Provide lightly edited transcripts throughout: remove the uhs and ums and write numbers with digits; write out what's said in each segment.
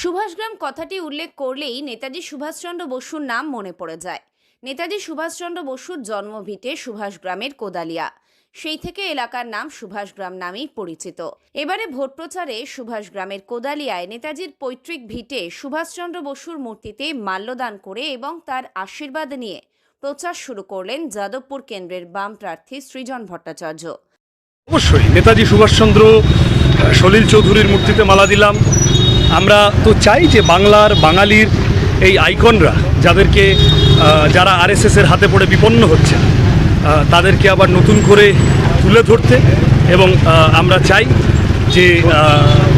সুভাষগ্রাম কথাটি উল্লেখ করলেই নেতাজি সুভাষচন্দ্র বসুর নাম মনে পড়ে যায়। নেতাজি সুভাষচন্দ্র বসুর জন্মভিটে সুভাষগ্রামের কোদালিয়া, সেই থেকে এলাকার নাম সুভাষগ্রাম নামেই পরিচিত। এবারে ভোট প্রচারে সুভাষগ্রামের কোদালিয়ায় নেতাজির পৈতৃক ভিটে সুভাষচন্দ্র বসুর মূর্তিতে মাল্যদান করে এবং তার আশীর্বাদ নিয়ে প্রচার শুরু করলেন যাদবপুর কেন্দ্রের বাম প্রার্থী সৃজন ভট্টাচার্য। অবশ্যই নেতাজি সুভাষচন্দ্র সলিল চৌধুরীর মূর্তিতে মালা দিলাম। আমরা তো চাই যে বাংলার বাঙালির এই আইকনরা যাদেরকে যারা আরএসএসের হাতে পড়ে বিপন্ন হচ্ছে তাদেরকে আবার নতুন করে তুলে ধরতে, এবং আমরা চাই যে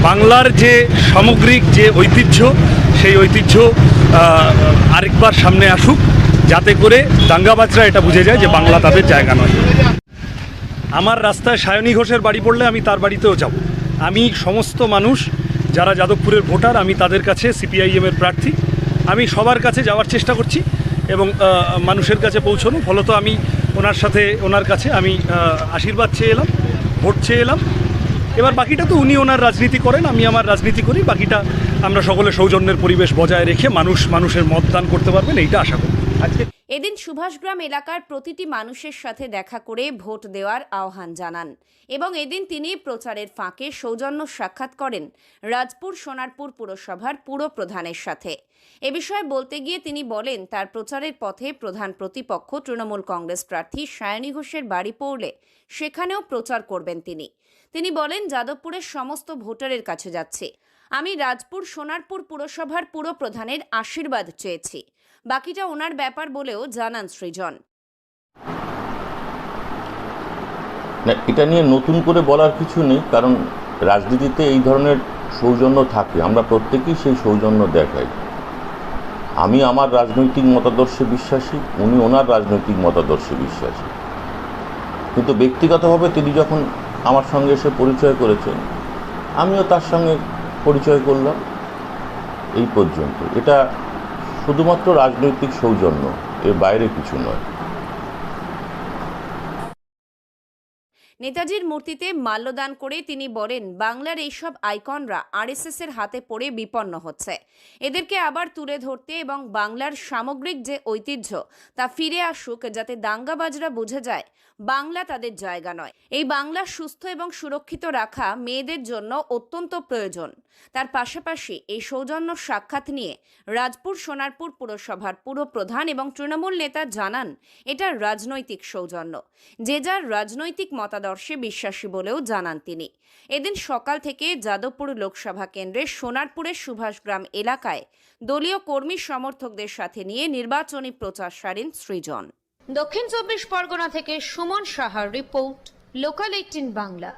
বাংলার যে সামগ্রিক যে ঐতিহ্য সেই ঐতিহ্য আরেকবার সামনে আসুক, যাতে করে দাঙ্গাবাজরা এটা বুঝে যায় যে বাংলা তাদের জায়গা নয়। আমার রাস্তায় সায়নী ঘোষের বাড়ি পড়লে আমি তার বাড়িতেও যাব। আমি সমস্ত মানুষ যারা যাদবপুরের ভোটার, আমি তাদের কাছে সিপিআইএমের প্রার্থী, আমি সবার কাছে যাওয়ার চেষ্টা করছি এবং মানুষের কাছে পৌঁছানো। ফলত আমি ওনার কাছে আমি আশীর্বাদ চেয়ে এলাম, ভোট চেয়ে এলাম। এবার বাকিটা তো উনি ওনার রাজনীতি করেন, আমি আমার রাজনীতি করি। বাকিটা আমরা সকলে সৌজন্যের পরিবেশ বজায় রেখে মানুষের মতদান করতে পারবেন, এইটা আশা করি। আজকে এদিন সুভাষগ্রাম এলাকার প্রতিটি মানুষের সাথে দেখা করে ভোট দেওয়ার আহ্বান জানান এবং এদিন তিনি প্রচারের ফাঁকে সৌজন্য সাক্ষাৎ করেন রাজপুর সোনারপুর পুরসভার পুরপ্রধানের সাথে। এ বিষয়ে বলতে গিয়ে তিনি বলেন, তার প্রচারের পথে প্রধান প্রতিপক্ষ তৃণমূল কংগ্রেস প্রার্থী সায়নী ঘোষের বাড়ি পড়লে সেখানেও প্রচার করবেন তিনি বলেন, যাদবপুরের সমস্ত ভোটারের কাছে যাচ্ছে। আমি রাজপুর সোনারপুর পুরসভার পুরপ্রধানের আশীর্বাদ চেয়েছি, বাকিটা ওনার ব্যাপার বলেও জানান সৃজন। না, এটা নিয়ে নতুন করে বলার কিছু নেই, কারণ রাজনীতিতে এই ধরনের সৌজন্য থাকে, আমরা প্রত্যেকেই সেই সৌজন্য দেখাই। আমি আমার রাজনৈতিক মতাদর্শে বিশ্বাসী, উনি ওনার রাজনৈতিক মতাদর্শে বিশ্বাসী, কিন্তু ব্যক্তিগতভাবে তিনি যখন আমার সঙ্গে এসে পরিচয় করেছেন, আমিও তার সঙ্গে পরিচয় করলাম, এই পর্যন্ত। এটা শুধুমাত্র রাজনৈতিক সৌজন্য, এর বাইরে কিছু নয়। নেতাজির মূর্তিতে মাল্যদান করে তিনি বলেন, বাংলার এইসব আইকনরা আরএসএসের হাতে পড়ে বিপন্ন হচ্ছে। এদেরকে আবার তুলে ধরতে এবং বাংলার সামগ্রিক যে ঐতিহ্য তা ফিরে আসুক, যাতে দাঙ্গাবাজরা বুঝে যায় বাংলা তাদের জায়গা নয়। এই বাংলা সুস্থ এবং সুরক্ষিত রাখা মেয়েদের জন্য অত্যন্ত প্রয়োজন। তার পাশাপাশি এই সৌজন্য সাক্ষাৎ নিয়ে রাজপুর সোনারপুর পুরসভার পুরপ্রধান এবং তৃণমূল নেতা জানান, এটা রাজনৈতিক সৌজন্য, যে যার রাজনৈতিক মতাদর্শে বিশ্বাসী বলেও জানান তিনি। এদিন সকাল থেকে যাদবপুর লোকসভা কেন্দ্রের সোনারপুরের সুভাষগ্রাম এলাকায় দলীয় কর্মী সমর্থকদের সাথে নিয়ে নির্বাচনী প্রচার সারেন সৃজন। দক্ষিণ 24 পরগনা থেকে সুমন সাহার রিপোর্ট, লোকাল 18 বাংলা।